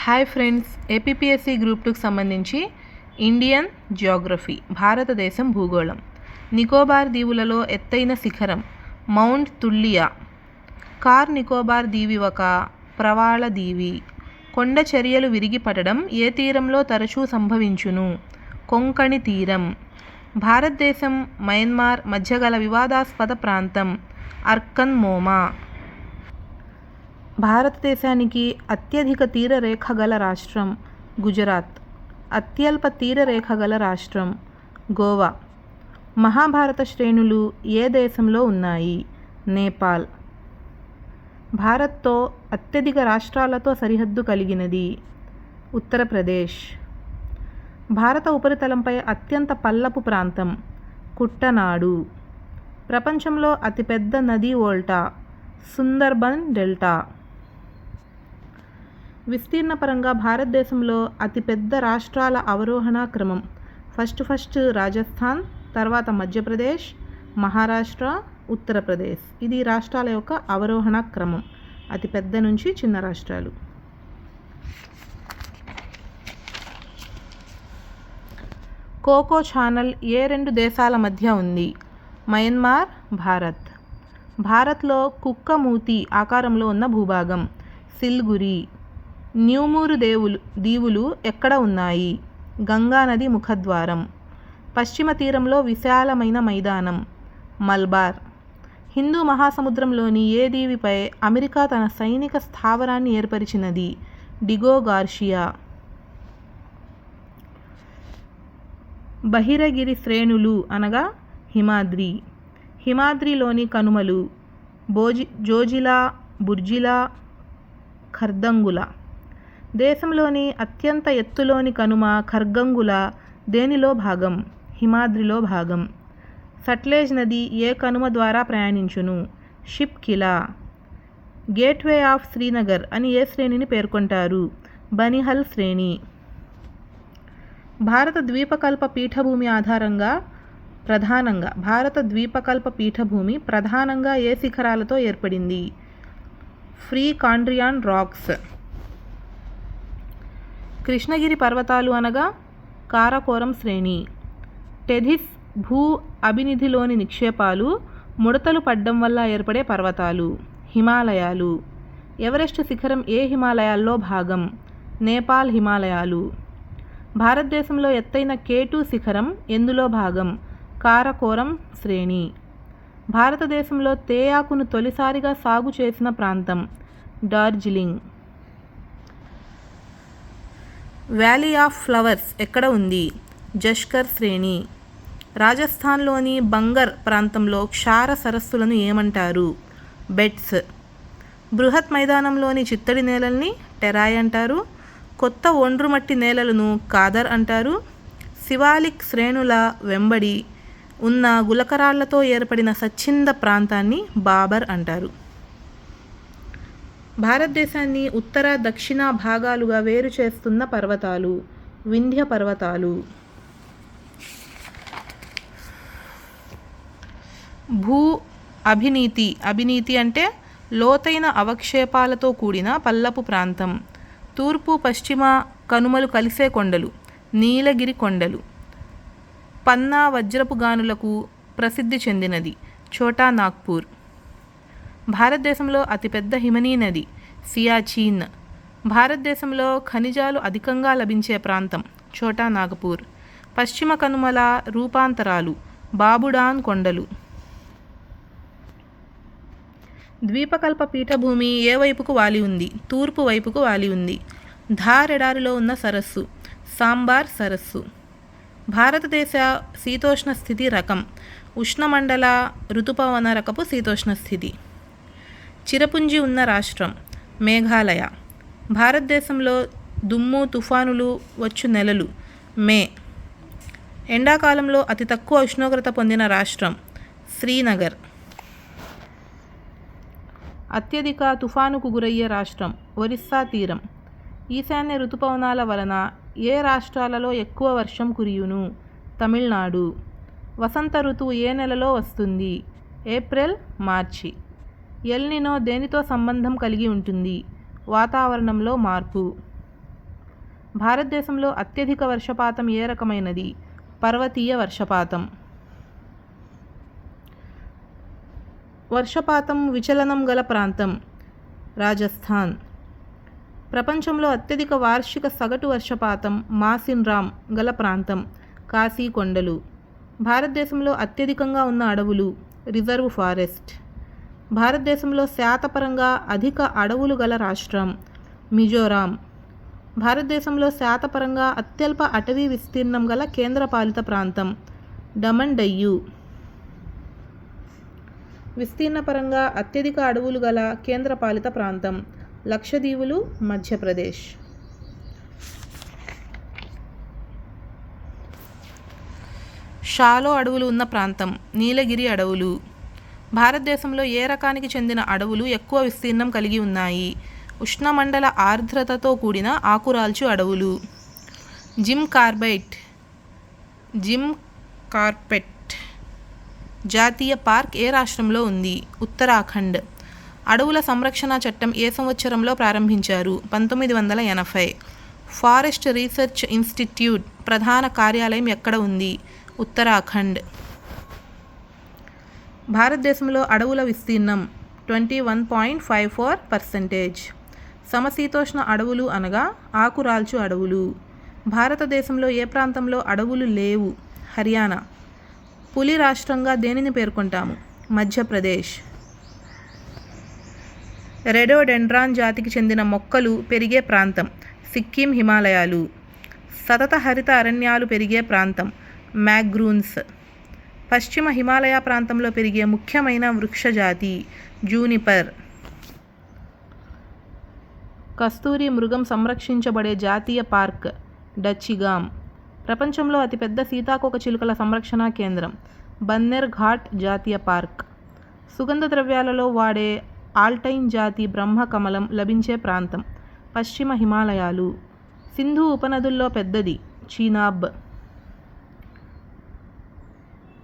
Hi friends, APPSC group 2కి సంబంధించి Indian Geography, భారతదేశం భూగోళం. నికోబార్ దీవులలో ఎత్తైన శిఖరం మౌంట్ తుల్లియా. కార్ నికోబార్ దీవి ఒక ప్రవాళ దీవి. కొండ చర్యలు విరిగిపడడం ఏ తీరంలో తరచూ సంభవించును? కొంకణి తీరం. భారతదేశం మయన్మార్ మధ్య గల వివాదాస్పద ప్రాంతం అర్కన్ మోమా. భారతదేశానికి అత్యధిక తీరరేఖ గల రాష్ట్రం గుజరాత్. అత్యల్ప తీరరేఖ గల రాష్ట్రం గోవా. మహాభారత శ్రేణులు ఏ దేశంలో ఉన్నాయి? నేపాల్. భారత్తో అత్యధిక రాష్ట్రాలతో సరిహద్దు కలిగినది ఉత్తరప్రదేశ్. భారత ఉపరితలంపై అత్యంత పల్లపు ప్రాంతం కుట్టనాడు. ప్రపంచంలో అతిపెద్ద నదీ వోల్టా సుందర్బన్ డెల్టా. విస్తీర్ణపరంగా భారతదేశంలో అతిపెద్ద రాష్ట్రాల అవరోహణ క్రమం ఫస్ట్ రాజస్థాన్, తర్వాత మధ్యప్రదేశ్, మహారాష్ట్ర, ఉత్తరప్రదేశ్. ఇది రాష్ట్రాల యొక్క అవరోహణ క్రమం, అతిపెద్ద నుంచి చిన్న రాష్ట్రాలు. కోకో ఛానల్ ఏ రెండు దేశాల మధ్య ఉంది? మయన్మార్, భారత్. భారత్లో కుక్కమూతి ఆకారంలో ఉన్న భూభాగం సిల్గురి. న్యూమూరు దీవులు ఎక్కడ ఉన్నాయి? గంగానది ముఖద్వారం. పశ్చిమ తీరంలో విశాలమైన మైదానం మల్బార్. హిందూ మహాసముద్రంలోని ఏ దీవిపై అమెరికా తన సైనిక స్థావరాన్ని ఏర్పరిచినది? Diego Garcia. బహిరగిరి శ్రేణులు అనగా హిమాద్రి. హిమాద్రిలోని కనుమలు జోజిలా, బుర్జిలా, ఖర్దంగుల. దేశంలోని అత్యంత ఎత్తులోని కనుమ ఖర్గంగుల దేనిలో భాగం? హిమాద్రిలో భాగం. సట్లెజ్ నది ఏ కనుమ ద్వారా ప్రయాణించును? షిప్ కిలా. గేట్వే ఆఫ్ శ్రీనగర్ అని ఏ శ్రేణిని పేర్కొంటారు? బనిహల్ శ్రేణి. భారత ద్వీపకల్ప పీఠభూమి ప్రధానంగా ఏ శిఖరాలతో ఏర్పడింది? Free కాండ్రియాన్ racks. కృష్ణగిరి పర్వతాలు అనగా కారకోరం శ్రేణి. టెథిస్ భూ అభినిధిలోని నిక్షేపాలు ముడతలు పడ్డం వల్ల ఏర్పడే పర్వతాలు హిమాలయాలు. ఎవరెస్ట్ శిఖరం ఏ హిమాలయాల్లో భాగం? నేపాల్ హిమాలయాలు. భారతదేశంలో ఎత్తైన K2 శిఖరం ఎందులో భాగం? కారకోరం శ్రేణి. భారతదేశంలో తేయాకును తొలిసారిగా సాగు చేసిన ప్రాంతం డార్జిలింగ్. వ్యాలీ ఆఫ్ ఫ్లవర్స్ ఎక్కడ ఉంది? జష్కర్ శ్రేణి. రాజస్థాన్లోని బంగర్ ప్రాంతంలో క్షార సరస్సులను ఏమంటారు? బెట్స్. బృహత్ మైదానంలోని చిత్తడి నేలల్ని టెరాయ్ అంటారు. కొత్త ఒండ్రుమట్టి నేలలను కాదర్ అంటారు. శివాలిక్ శ్రేణుల వెంబడి ఉన్న గులకరాళ్లతో ఏర్పడిన సచ్చింద ప్రాంతాన్ని బాబర్ అంటారు. భారతదేశాన్ని ఉత్తర దక్షిణ భాగాలుగా వేరు చేస్తున్న పర్వతాలు వింధ్య పర్వతాలు. భూ అభినీతి అంటే లోతైన అవక్షేపాలతో కూడిన పల్లపు ప్రాంతం. తూర్పు పశ్చిమ కనుమలు కలిసే కొండలు నీలగిరి కొండలు. పన్నా వజ్రపు గానులకు ప్రసిద్ధి చెందినది ఛోటా నాగ్పూర్. భారతదేశంలో అతిపెద్ద హిమనీ నది సియాచిన్. భారతదేశంలో ఖనిజాలు అధికంగా లభించే ప్రాంతం ఛోటా నాగపూర్. పశ్చిమ కనుమల రూపాంతరాలు బాబుడాన్ కొండలు. ద్వీపకల్ప పీఠభూమి ఏ వైపుకు వాలి ఉంది? తూర్పు వైపుకు వాలి ఉంది. ధార్ ఎడారిలో ఉన్న సరస్సు సాంబార్ సరస్సు. భారతదేశ శీతోష్ణ స్థితి రకం ఉష్ణమండల ఋతుపవన రకపు శీతోష్ణ స్థితి. చిరపుంజి ఉన్న రాష్ట్రం మేఘాలయ. భారతదేశంలో దుమ్ము తుఫానులు వచ్చు నెలలు మే. ఎండాకాలంలో అతి తక్కువ ఉష్ణోగ్రత పొందిన రాష్ట్రం శ్రీనగర్. అత్యధిక తుఫానుకు గురయ్యే రాష్ట్రం ఒరిస్సా తీరం. ఈశాన్య ఋతుపవనాల వలన ఏ రాష్ట్రాలలో ఎక్కువ వర్షం కురియును? తమిళనాడు. వసంత ఋతువు ఏ నెలలో వస్తుంది? ఏప్రిల్, మార్చి. ఎల్ నినో దేనితో సంబంధం కలిగి ఉంటుంది? వాతావరణంలో మార్పు. భారతదేశంలో అత్యధిక వర్షపాతం ఏ రకమైనది? పర్వతీయ వర్షపాతం. వర్షపాతం విచలనం గల ప్రాంతం రాజస్థాన్. ప్రపంచంలో అత్యధిక వార్షిక సగటు వర్షపాతం మాసిన్రామ్ గల ప్రాంతం కాశీ కొండలు. భారతదేశంలో అత్యధికంగా ఉన్న అడవులు రిజర్వ్ ఫారెస్ట్. భారతదేశంలో శాతపరంగా అధిక అడవులు గల రాష్ట్రం మిజోరాం. భారతదేశంలో శాతపరంగా అత్యల్ప అటవీ విస్తీర్ణం గల కేంద్రపాలిత ప్రాంతం డమన్ డయ్యు. విస్తీర్ణపరంగా అత్యధిక అడవులు గల కేంద్రపాలిత ప్రాంతం లక్షద్వీపులు, మధ్యప్రదేశ్. షాలో అడవులు ఉన్న ప్రాంతం నీలగిరి అడవులు. భారతదేశంలో ఏ రకానికి చెందిన అడవులు ఎక్కువ విస్తీర్ణం కలిగి ఉన్నాయి? ఉష్ణమండల ఆర్ద్రతతో కూడిన ఆకురాల్చు అడవులు. జిమ్ కార్బెట్ జాతీయ పార్క్ ఏ రాష్ట్రంలో ఉంది? ఉత్తరాఖండ్. అడవుల సంరక్షణ చట్టం ఏ సంవత్సరంలో ప్రారంభించారు? 1980. ఫారెస్ట్ రీసెర్చ్ ఇన్స్టిట్యూట్ ప్రధాన కార్యాలయం ఎక్కడ ఉంది? ఉత్తరాఖండ్. భారతదేశంలో అడవుల విస్తీర్ణం 21.54%. సమశీతోష్ణ అడవులు అనగా ఆకురాల్చు అడవులు. భారతదేశంలో ఏ ప్రాంతంలో అడవులు లేవు? హర్యానా. పులి రాష్ట్రంగా దేనిని పేర్కొంటాము? మధ్యప్రదేశ్. రెడోడెండ్రాన్ జాతికి చెందిన మొక్కలు పెరిగే ప్రాంతం సిక్కిం, హిమాలయాలు. సతత హరిత అరణ్యాలు పెరిగే ప్రాంతం మ్యాగ్రూన్స్. పశ్చిమ హిమాలయ ప్రాంతంలో పెరిగే ముఖ్యమైన వృక్షజాతి జూనిపర్. కస్తూరి మృగం సంరక్షించబడే జాతీయ పార్క్ డచ్చిగామ్. ప్రపంచంలో అతిపెద్ద సీతాకోక చిలుకల సంరక్షణ కేంద్రం బన్నెర్ ఘాట్ జాతీయ పార్క్. సుగంధ ద్రవ్యాలలో వాడే ఆల్టైన్ జాతి బ్రహ్మకమలం లభించే ప్రాంతం పశ్చిమ హిమాలయాలు. సింధు ఉపనదుల్లో పెద్దది చీనాబ్.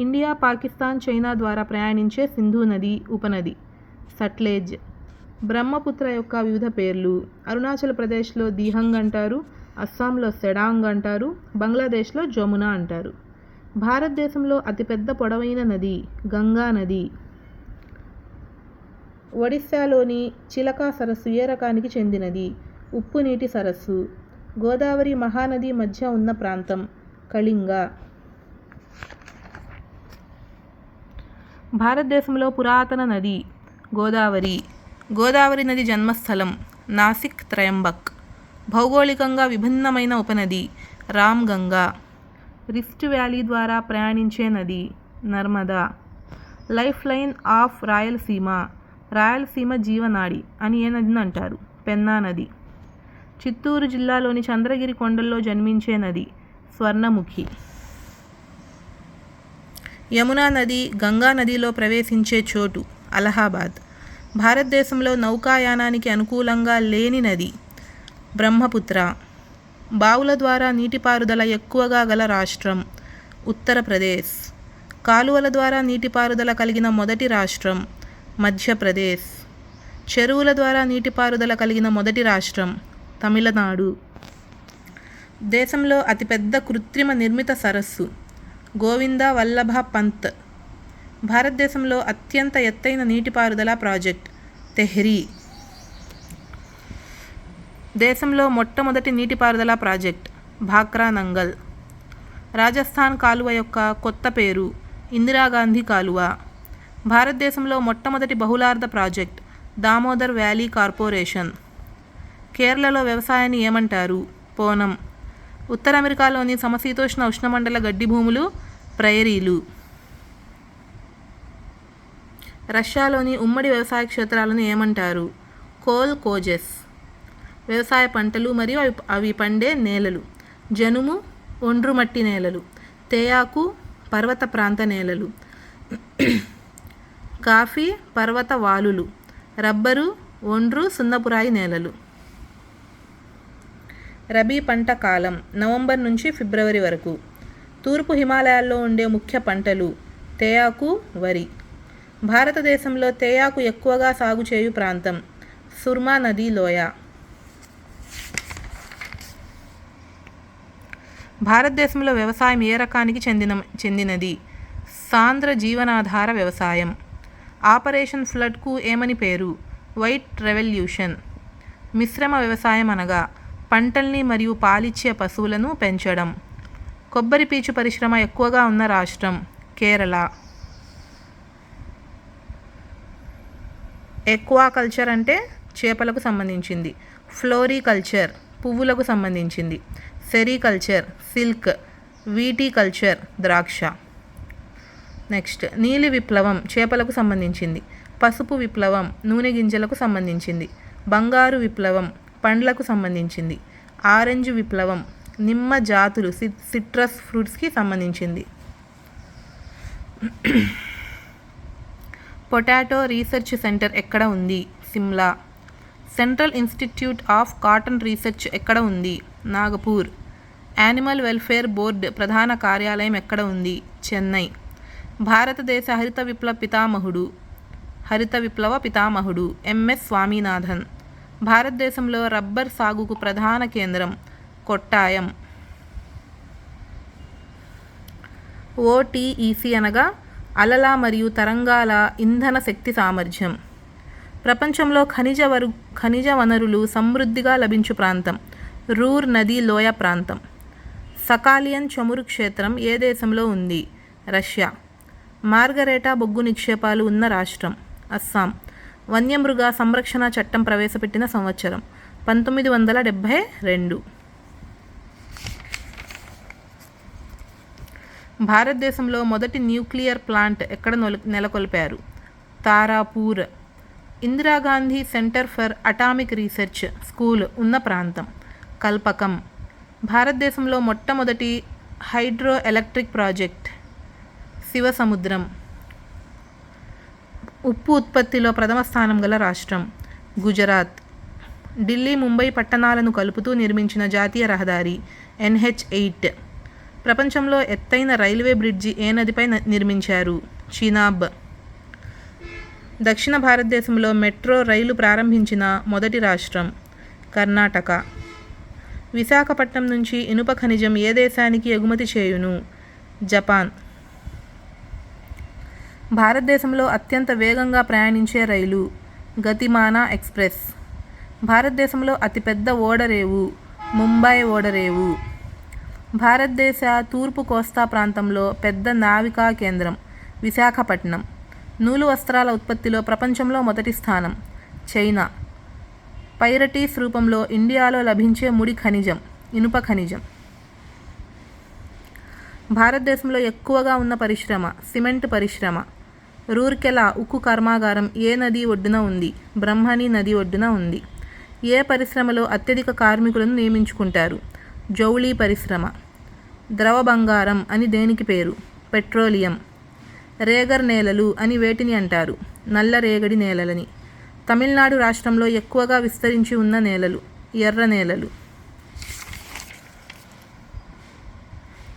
ఇండియా, పాకిస్తాన్, చైనా ద్వారా ప్రయాణించే సింధు నది ఉపనది సట్లెజ్. బ్రహ్మపుత్ర యొక్క వివిధ పేర్లు. అరుణాచల్ ప్రదేశ్లో దిహంగ్ అంటారు, అస్సాంలో సెడాంగ్ అంటారు, బంగ్లాదేశ్లో జమున అంటారు. భారతదేశంలో అతిపెద్ద పొడవైన నది గంగా నది. ఒడిశాలోని చిలకా సరస్సు ఏ రకానికి చెందినది? ఉప్పు నీటి సరస్సు. గోదావరి, మహానది మధ్య ఉన్న ప్రాంతం కళింగ. భారతదేశంలో పురాతన నది గోదావరి. గోదావరి నది జన్మస్థలం నాసిక్, త్రయంబక్. భౌగోళికంగా విభిన్నమైన ఉపనది రామ్గంగా. రిఫ్ట్ వ్యాలీ ద్వారా ప్రయాణించే నది Narmada. Life line of Rayalaseema. Rayalaseema జీవనాడి అని ఏ నదిని అంటారు? పెన్నా నది. చిత్తూరు జిల్లాలోని చంద్రగిరి కొండల్లో జన్మించే నది స్వర్ణముఖి. యమునా నది గంగా నదిలో ప్రవేశించే చోటు అలహాబాద్. భారతదేశంలో నౌకాయానానికి అనుకూలంగా లేని నది బ్రహ్మపుత్ర. బావుల ద్వారా నీటిపారుదల ఎక్కువగా గల రాష్ట్రం ఉత్తరప్రదేశ్. కాలువల ద్వారా నీటిపారుదల కలిగిన మొదటి రాష్ట్రం మధ్యప్రదేశ్. చెరువుల ద్వారా నీటిపారుదల కలిగిన మొదటి రాష్ట్రం తమిళనాడు. దేశంలో అతిపెద్ద కృత్రిమ నిర్మిత సరస్సు గోవింద వల్లభ పంత్. భారతదేశంలో అత్యంత ఎత్తైన నీటిపారుదల ప్రాజెక్ట్ తెహ్రీ. దేశంలో మొట్టమొదటి నీటిపారుదల ప్రాజెక్ట్ భాక్రా నంగల్. రాజస్థాన్ కాలువ యొక్క కొత్త పేరు ఇందిరాగాంధీ కాలువ. భారతదేశంలో మొట్టమొదటి బహుళార్థ ప్రాజెక్ట్ దామోదర్ వ్యాలీ కార్పొరేషన్. కేరళలో వ్యవసాయాన్ని ఏమంటారు? పోనం. ఉత్తర అమెరికాలోని సమశీతోష్ణ ఉష్ణమండల గడ్డి భూములు ప్రైరీలు. రష్యాలోని ఉమ్మడి వ్యవసాయ క్షేత్రాలను ఏమంటారు? కోల్ కోజెస్. వ్యవసాయ పంటలు మరియు అవి పండే నేలలు జనుము, ఒండ్రుమట్టి నేలలు. తేయాకు పర్వత ప్రాంత నేలలు. కాఫీ పర్వత వాలులు. రబ్బరు, ఒండ్రు, సున్నపురాయి నేలలు. రబీ పంట కాలం నవంబర్ నుంచి ఫిబ్రవరి వరకు. తూర్పు హిమాలయాల్లో ఉండే ముఖ్య పంటలు తేయాకు, వరి. భారతదేశంలో తేయాకు ఎక్కువగా సాగు చేయు ప్రాంతం సుర్మా నదీ లోయ. భారతదేశంలో వ్యవసాయం ఏ రకానికి చెందినది? సాంద్ర జీవనాధార వ్యవసాయం. ఆపరేషన్ ఫ్లడ్కు ఏమని పేరు? White revolution. మిశ్రమ వ్యవసాయం అనగా పంటల్ని మరియు పాలిచ్చే పశువులను పెంచడం. కొబ్బరి పీచు పరిశ్రమ ఎక్కువగా ఉన్న రాష్ట్రం కేరళ. ఎక్వాకల్చర్ అంటే చేపలకు సంబంధించింది. ఫ్లోరికల్చర్ పువ్వులకు సంబంధించింది. Sericulture silk. వీటికల్చర్ ద్రాక్ష. నెక్స్ట్ నీలి విప్లవం చేపలకు సంబంధించింది. పసుపు విప్లవం నూనె గింజలకు సంబంధించింది. బంగారు విప్లవం పండ్లకు సంబంధించింది. ఆరెంజ్ విప్లవం నిమ్మ జాతులు సిట్రస్ ఫ్రూట్స్కి సంబంధించింది. పొటాటో రీసెర్చ్ సెంటర్ ఎక్కడ ఉంది? Shimla. Central institute of cotton research ఎక్కడ ఉంది? నాగపూర్. యానిమల్ వెల్ఫేర్ బోర్డ్ ప్రధాన కార్యాలయం ఎక్కడ ఉంది? చెన్నై. భారతదేశ హరిత విప్లవ పితామహుడు ఎంఎస్ స్వామినాథన్. భారతదేశంలో రబ్బర్ సాగుకు ప్రధాన కేంద్రం కొట్టాయం. ఓటీఈసీ అనగా అలల మరియు తరంగాల ఇంధన శక్తి సామర్థ్యం. ప్రపంచంలో ఖనిజ వనరులు సమృద్ధిగా లభించు ప్రాంతం రూర్ నదీ లోయ ప్రాంతం. సకాలియన్ చమురు క్షేత్రం ఏ దేశంలో ఉంది? రష్యా. మార్గరేటా బొగ్గు నిక్షేపాలు ఉన్న రాష్ట్రం అస్సాం. వన్యమృగ సంరక్షణ చట్టం ప్రవేశపెట్టిన సంవత్సరం 1972. భారతదేశంలో మొదటి న్యూక్లియర్ ప్లాంట్ ఎక్కడ నెలకొల్పారు? Tarapur. Indira Gandhi centre for atomic research school ఉన్న ప్రాంతం కల్పకం. భారతదేశంలో మొట్టమొదటి హైడ్రో ఎలక్ట్రిక్ ప్రాజెక్ట్ శివసముద్రం. ఉప్పు ఉత్పత్తిలో ప్రథమ స్థానం గల రాష్ట్రం గుజరాత్. ఢిల్లీ ముంబై పట్టణాలను కలుపుతూ నిర్మించిన జాతీయ రహదారి NH8. ప్రపంచంలో ఎత్తైన రైల్వే బ్రిడ్జి ఏ నదిపై నిర్మించారు? చినాబ్. దక్షిణ భారతదేశంలో మెట్రో రైలు ప్రారంభించిన మొదటి రాష్ట్రం కర్ణాటక. విశాఖపట్నం నుంచి ఇనుప ఖనిజం ఏ దేశానికి ఎగుమతి చేయును? జపాన్. భారతదేశంలో అత్యంత వేగంగా ప్రయాణించే రైలు గతిమాన ఎక్స్ప్రెస్. భారతదేశంలో అతిపెద్ద ఓడరేవు ముంబై ఓడరేవు. భారతదేశ తూర్పు కోస్తా ప్రాంతంలో పెద్ద నావికా కేంద్రం విశాఖపట్నం. నూలు వస్త్రాల ఉత్పత్తిలో ప్రపంచంలో మొదటి స్థానం చైనా. పైరటీస్ రూపంలో ఇండియాలో లభించే ముడి ఖనిజం ఇనుప ఖనిజం. భారతదేశంలో ఎక్కువగా ఉన్న పరిశ్రమ సిమెంట్ పరిశ్రమ. రూర్కెలా ఉక్కు కర్మాగారం ఏ నది ఒడ్డున ఉంది? బ్రహ్మణి నది ఒడ్డున ఉంది. ఏ పరిశ్రమలో అత్యధిక కార్మికులను నియమించుకుంటారు? జౌళి పరిశ్రమ. ద్రవ బంగారం అని దేనికి పేరు? పెట్రోలియం. రేగర్ నేలలు అని వేటిని అంటారు? నల్ల రేగడి నేలలని. తమిళనాడు రాష్ట్రంలో ఎక్కువగా విస్తరించి ఉన్న నేలలు ఎర్ర నేలలు.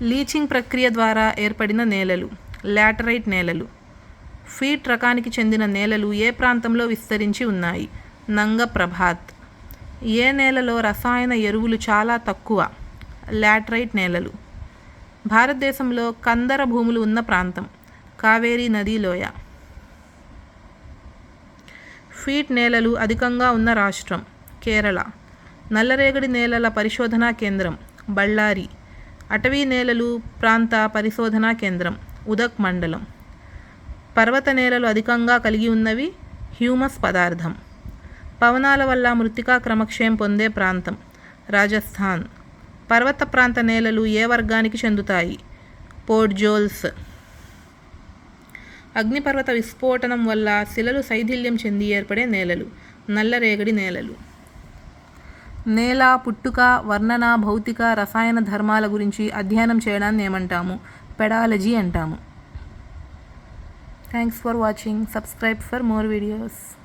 లీచింగ్ ప్రక్రియ ద్వారా ఏర్పడిన నేలలు లాటరైట్ నేలలు. ఫీట్ రకానికి చెందిన నేలలు ఏ ప్రాంతంలో విస్తరించి ఉన్నాయి? నంగ ప్రభాత్. ఏ నేలలో రసాయన ఎరువులు చాలా తక్కువ? లాటరైట్ నేలలు. భారతదేశంలో కందర భూములు ఉన్న ప్రాంతం కావేరీ నదీ లోయ. ఫీట్ నేలలు అధికంగా ఉన్న రాష్ట్రం కేరళ. నల్లరేగడి నేలల పరిశోధనా కేంద్రం బళ్ళారి. అటవీ నేలలు ప్రాంత పరిశోధనా కేంద్రం ఉదక్ మండలం. పర్వత నేలలు అధికంగా కలిగి ఉన్నవి హ్యూమస్ పదార్థం. పవనాల వల్ల మృత్తికా క్రమక్షయం పొందే ప్రాంతం రాజస్థాన్. పర్వత ప్రాంత నేలలు ఏ వర్గానికి చెందుతాయి? పోర్ట్జోల్స్. అగ్నిపర్వత విస్ఫోటనం వల్ల శిలలు శైథిల్యం చెంది ఏర్పడే నేలలు నల్లరేగడి నేలలు. నేల పుట్టుక వర్ణన భౌతిక రసాయన ధర్మాల గురించి అధ్యయనం చేయడాన్ని ఏమంటాము? పెడాలజీ అంటాము. Thanks for watching. Subscribe for more videos.